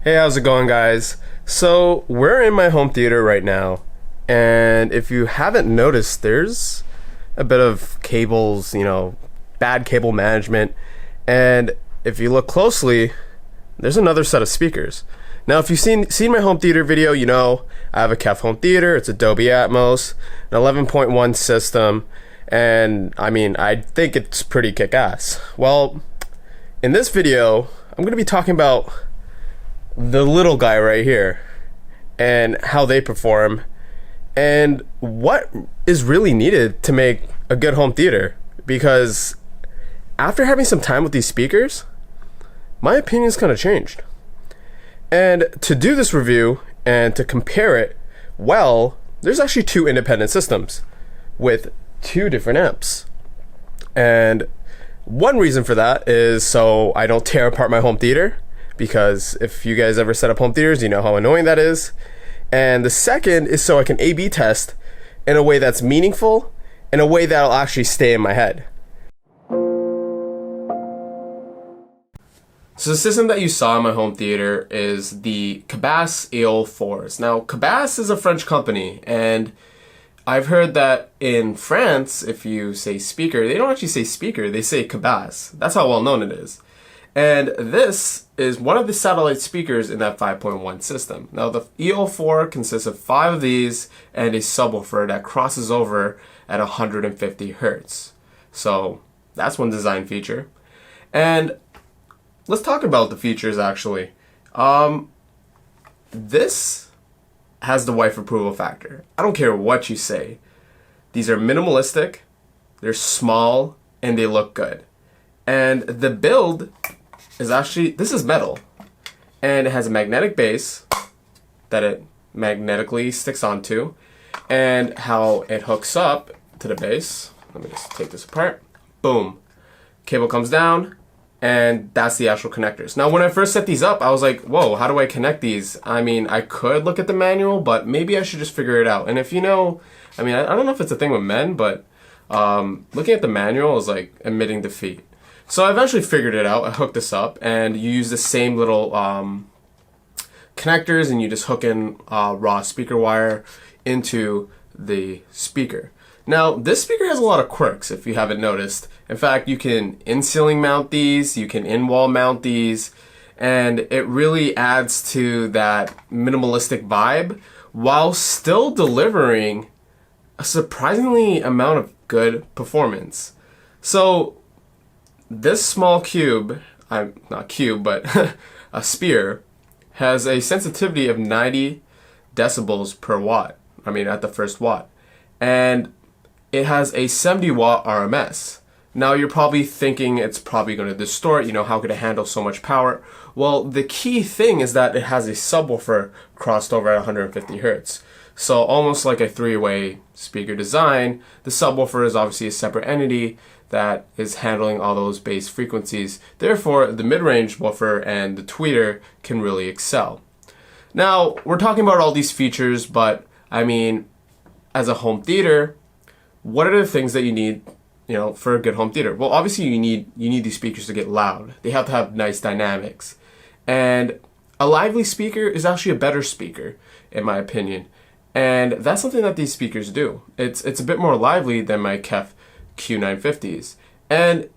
Hey, how's it going, guys? So, we're in my home theater right now, and if you haven't noticed, there's a bit of cables, bad cable management, and if you look closely, there's another set of speakers. Now, if you've seen my home theater video, you know I have a KEF home theater. It's a Dolby Atmos, an 11.1 system, and I think it's pretty kick-ass. Well, in this video, I'm going to be talking about the little guy right here and how they perform and what is really needed to make a good home theater, because after having some time with these speakers, my opinion's kind of changed. And to do this review and to compare it, well, there's actually two independent systems with two different amps. And one reason for that is so I don't tear apart my home theater, because if you guys ever set up home theaters, you know how annoying that is. And the second is so I can A/B test in a way that's meaningful, in a way that'll actually stay in my head. So the system that you saw in my home theater is the Cabassa EO4s. Now, Cabassa is a French company, and I've heard that in France, if you say speaker, they don't actually say speaker, they say cabasse. That's how well known it is. And this is one of the satellite speakers in that 5.1 system. Now, the EO4 consists of 5 of these and a subwoofer that crosses over at 150 hertz. So that's one design feature. And let's talk about the features, actually. This has the wife approval factor. I don't care what you say. These are minimalistic, they're small, and they look good. And the build is actually, this is metal, and it has a magnetic base that it magnetically sticks onto, and how it hooks up to the base. Let me just take this apart. Boom. Cable comes down, and that's the actual connectors. Now, when I first set these up, I was like, whoa, how do I connect these? I could look at the manual, but maybe I should just figure it out. And if you know, I don't know if it's a thing with men, but looking at the manual is like admitting defeat. So I eventually figured it out. I hooked this up, and you use the same little connectors, and you just hook in raw speaker wire into the speaker. Now, this speaker has a lot of quirks, if you haven't noticed. In fact, you can in-ceiling mount these, you can in-wall mount these, and it really adds to that minimalistic vibe while still delivering a surprisingly amount of good performance. So this small cube, not cube, but a sphere, has a sensitivity of 90 decibels per watt. At the first watt. And it has a 70 watt RMS. Now you're probably thinking it's probably going to distort, how could it handle so much power? Well, the key thing is that it has a subwoofer crossed over at 150 hertz. So almost like a three-way speaker design, the subwoofer is obviously a separate entity that is handling all those bass frequencies. Therefore, the mid-range woofer and the tweeter can really excel. Now, we're talking about all these features, but as a home theater, what are the things that you need, for a good home theater? Well, obviously you need these speakers to get loud. They have to have nice dynamics. And a lively speaker is actually a better speaker, in my opinion. And that's something that these speakers do. It's a bit more lively than my KEF Q950s. And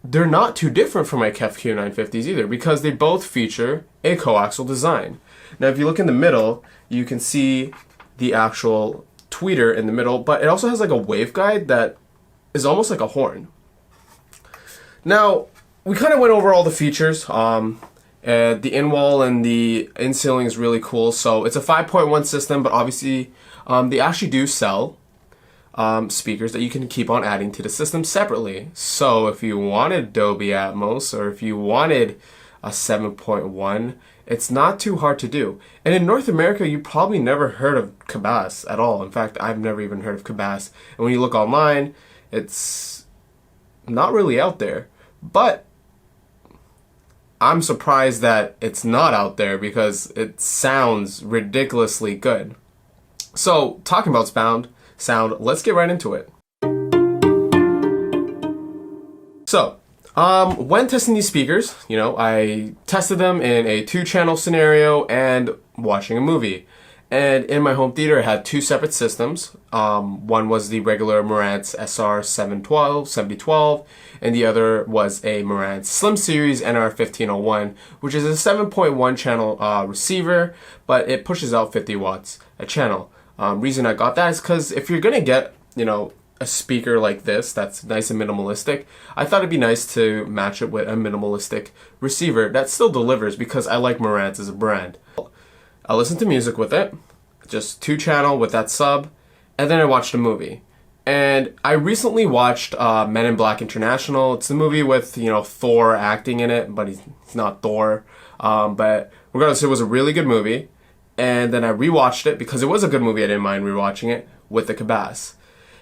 they're not too different from my KEF Q950s either, because they both feature a coaxial design. Now, if you look in the middle, you can see the actual tweeter in the middle, but it also has like a waveguide that is almost like a horn. Now, we kind of went over all the features. The in-wall and the in-ceiling is really cool. So it's a 5.1 system, but obviously they actually do sell speakers that you can keep on adding to the system separately. So if you wanted Dolby Atmos, or if you wanted a 7.1, it's not too hard to do. And in North America, you probably never heard of Cabassa at all. In fact, I've never even heard of Cabassa. And when you look online, it's not really out there. But I'm surprised that it's not out there, because it sounds ridiculously good. So, talking about sound, let's get right into it. So, When testing these speakers, I tested them in a 2-channel scenario and watching a movie. And in my home theater, I had 2 separate systems. One was the regular Marantz SR 7012, and the other was a Marantz Slim Series NR 1501, which is a 7.1 channel receiver, but it pushes out 50 watts a channel. Reason I got that is because if you're gonna get, a speaker like this that's nice and minimalistic, I thought it'd be nice to match it with a minimalistic receiver that still delivers, because I like Marantz as a brand. I listened to music with it, just 2-channel with that sub, and then I watched a movie. And I recently watched Men in Black International. It's the movie with, Thor acting in it, but he's not Thor. But regardless, it was a really good movie. And then I rewatched it because it was a good movie. I didn't mind rewatching it with the Cabassa.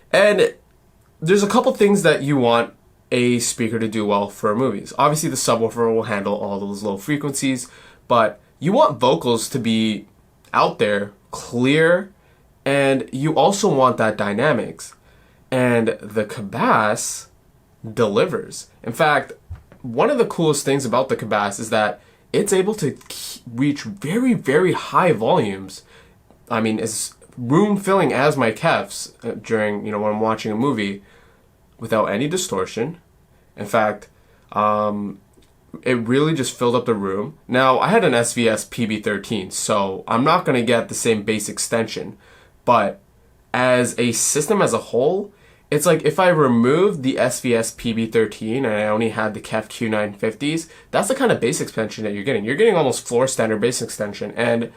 And there's a couple things that you want a speaker to do well for movies. Obviously, the subwoofer will handle all those low frequencies, but you want vocals to be out there, clear, and you also want that dynamics. And the Cabassa delivers. In fact, one of the coolest things about the Cabassa is that it's able to reach very, very high volumes. I mean, as room-filling as my KEFs during, when I'm watching a movie without any distortion. In fact, it really just filled up the room. Now, I had an SVS PB13, so I'm not going to get the same bass extension. But as a system as a whole, it's like if I removed the SVS PB13 and I only had the KEF Q950s, that's the kind of bass extension that you're getting. You're getting almost floor standard bass extension. And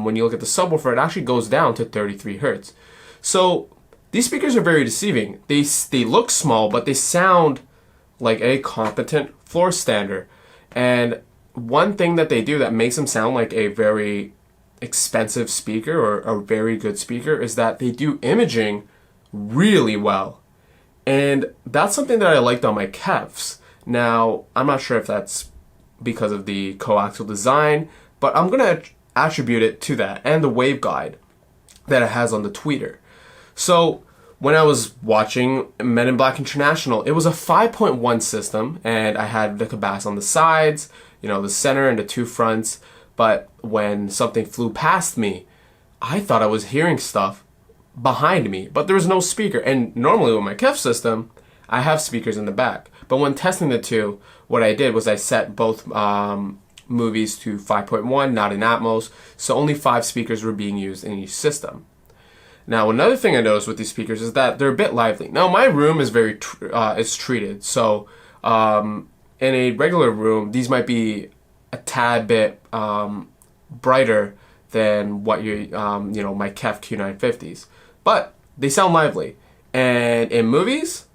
when you look at the subwoofer, it actually goes down to 33 hertz. So these speakers are very deceiving. They look small, but they sound like a competent floor stander. And one thing that they do that makes them sound like a very expensive speaker or a very good speaker is that they do imaging really well. And that's something that I liked on my KEFs. Now, I'm not sure if that's because of the coaxial design, but I'm going to attribute it to that and the waveguide that it has on the tweeter. So when I was watching Men in Black International, it was a 5.1 system, and I had the Cabassa on the sides, the center and the 2 fronts. But when something flew past me, I thought I was hearing stuff behind me, but there was no speaker. And normally with my KEF system, I have speakers in the back. But when testing the 2, what I did was I set both movies to 5.1, not in Atmos, so only 5 speakers were being used in each system. Now, another thing I noticed with these speakers is that they're a bit lively. Now, my room is very is treated, so in a regular room, these might be a tad bit brighter than what my KEF Q950s, but they sound lively. And in movies,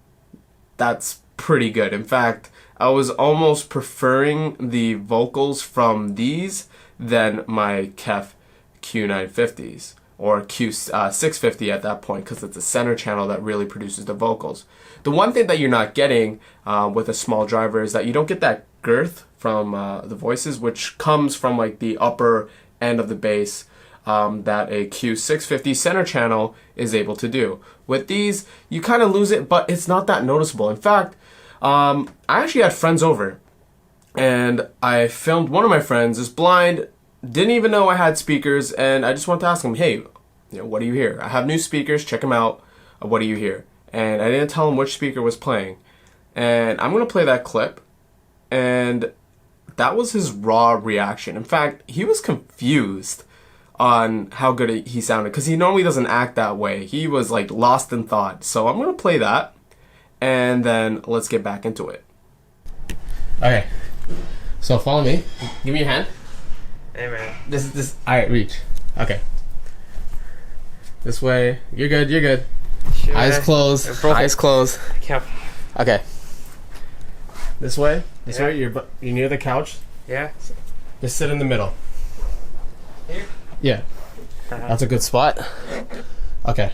that's pretty good. In fact, I was almost preferring the vocals from these than my KEF Q950s. Or Q650 at that point, because it's a center channel that really produces the vocals. The one thing that you're not getting with a small driver is that you don't get that girth from the voices, which comes from like the upper end of the bass that a Q650 center channel is able to do. With these, you kind of lose it, but it's not that noticeable. In fact, I actually had friends over, and I filmed. One of my friends is blind, didn't even know I had speakers, and I just wanted to ask him, hey, what do you hear? I have new speakers, check them out. What do you hear? And I didn't tell him which speaker was playing. And I'm going to play that clip, and that was his raw reaction. In fact, he was confused on how good he sounded, because he normally doesn't act that way. He was like lost in thought. So I'm going to play that, and then let's get back into it. Okay, so follow me. Give me your hand. Hey man. This. Alright, reach. Okay. This way. You're good. You're good. Sure. Eyes closed. Eyes closed. Okay. This way. This way. You're near the couch. Yeah. Just sit in the middle. Here. Yeah. That's a good spot. Okay.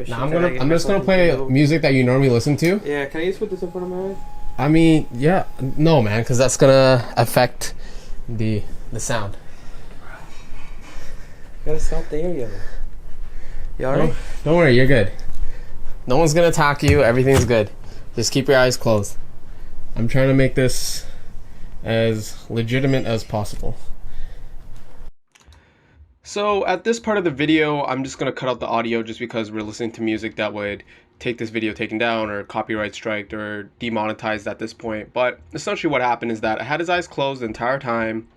Now I'm just gonna play music that you normally listen to. Yeah. Can I just put this in front of my eyes? I mean, yeah, no, man, because that's gonna affect the sound. You gotta stop the area. You alright? Don't worry, you're good. No one's gonna attack you. Everything's good. Just keep your eyes closed. I'm trying to make this as legitimate as possible. So at this part of the video, I'm just going to cut out the audio just because we're listening to music that would take this video taken down or copyright striked or demonetized at this point. But essentially what happened is that I had his eyes closed the entire time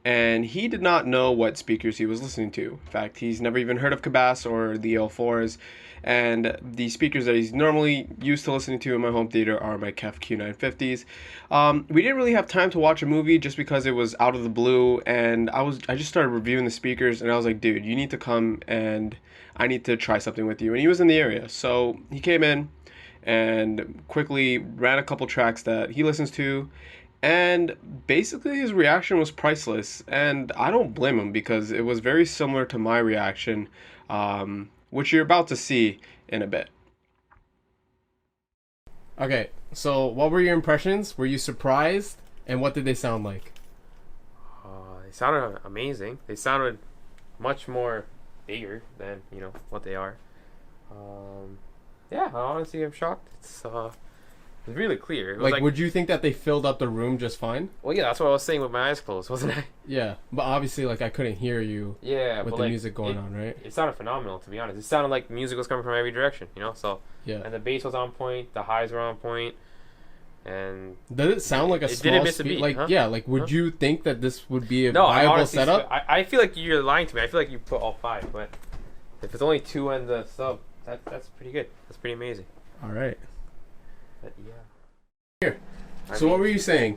and he did not know what speakers he was listening to. In fact, he's never even heard of Cabassa or the AL4s. And the speakers that he's normally used to listening to in my home theater are my KEF Q950s. We didn't really have time to watch a movie just because it was out of the blue, and I just started reviewing the speakers, and I was like, dude, you need to come and I need to try something with you. And he was in the area, so he came in and quickly ran a couple tracks that he listens to, and basically his reaction was priceless, and I don't blame him because it was very similar to my reaction, which you're about to see in a bit. Okay, so what were your impressions? Were you surprised? And what did they sound like? They sounded amazing. They sounded much more bigger than, what they are. Yeah, honestly, I'm shocked. It's really clear. It was like, would you think that they filled up the room just fine? Well, yeah, that's what I was saying with my eyes closed, wasn't I? Yeah, but obviously, like, I couldn't hear you with the music going on, right? It sounded phenomenal, to be honest. It sounded like music was coming from every direction, so... Yeah. And the bass was on point, the highs were on point, and... Did it sound like a small speaker? Like, huh? Yeah, like, would you think that this would be a viable setup? I feel like you're lying to me. I feel like you put all 5, but if it's only 2 and the sub, that's pretty good. That's pretty amazing. All right. But, yeah. Here. So what were you saying?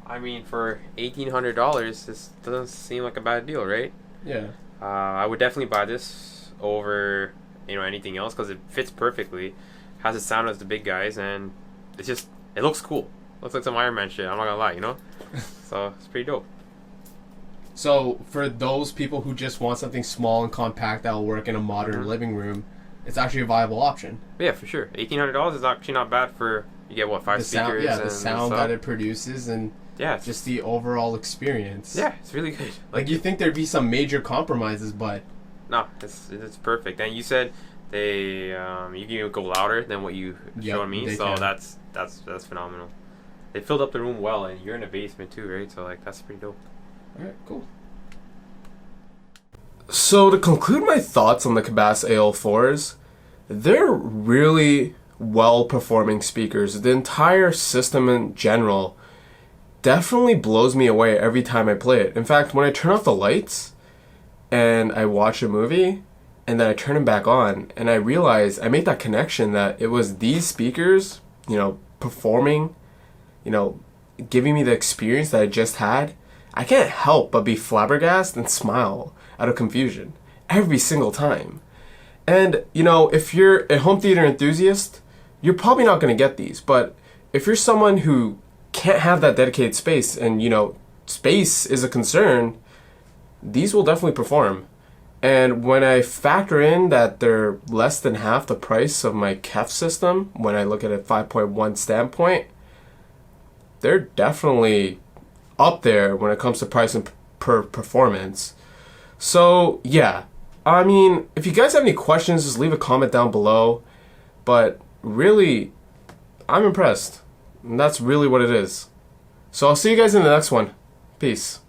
I mean, for $1,800, this doesn't seem like a bad deal, right? Yeah. I would definitely buy this over, anything else because it fits perfectly. Has the sound as the big guys, and it looks cool. Looks like some Iron Man shit. I'm not gonna lie, So it's pretty dope. So for those people who just want something small and compact that will work in a modern living room, it's actually a viable option. Yeah, for sure. $1,800 is actually not bad for. You get 5 speakers? The sound that it produces and just the overall experience. Yeah, it's really good. Like you think there'd be some major compromises, but no, it's perfect. And you said you can go louder than what you showed me, so that's phenomenal. They filled up the room well, and you're in a basement too, right? So that's pretty dope. All right, cool. So to conclude my thoughts on the Cabassa AL4s, they're really well-performing speakers. The entire system in general definitely blows me away every time I play it. In fact, when I turn off the lights and I watch a movie and then I turn them back on and I realize I made that connection that it was these speakers, performing, giving me the experience that I just had, I can't help but be flabbergasted and smile out of confusion every single time. And, if you're a home theater enthusiast, you're probably not going to get these. But if you're someone who can't have that dedicated space and, space is a concern, these will definitely perform. And when I factor in that they're less than half the price of my KEF system, when I look at a 5.1 standpoint, they're definitely up there when it comes to price and per performance. So, yeah. I mean, if you guys have any questions, just leave a comment down below. But really, I'm impressed. And that's really what it is. So I'll see you guys in the next one. Peace.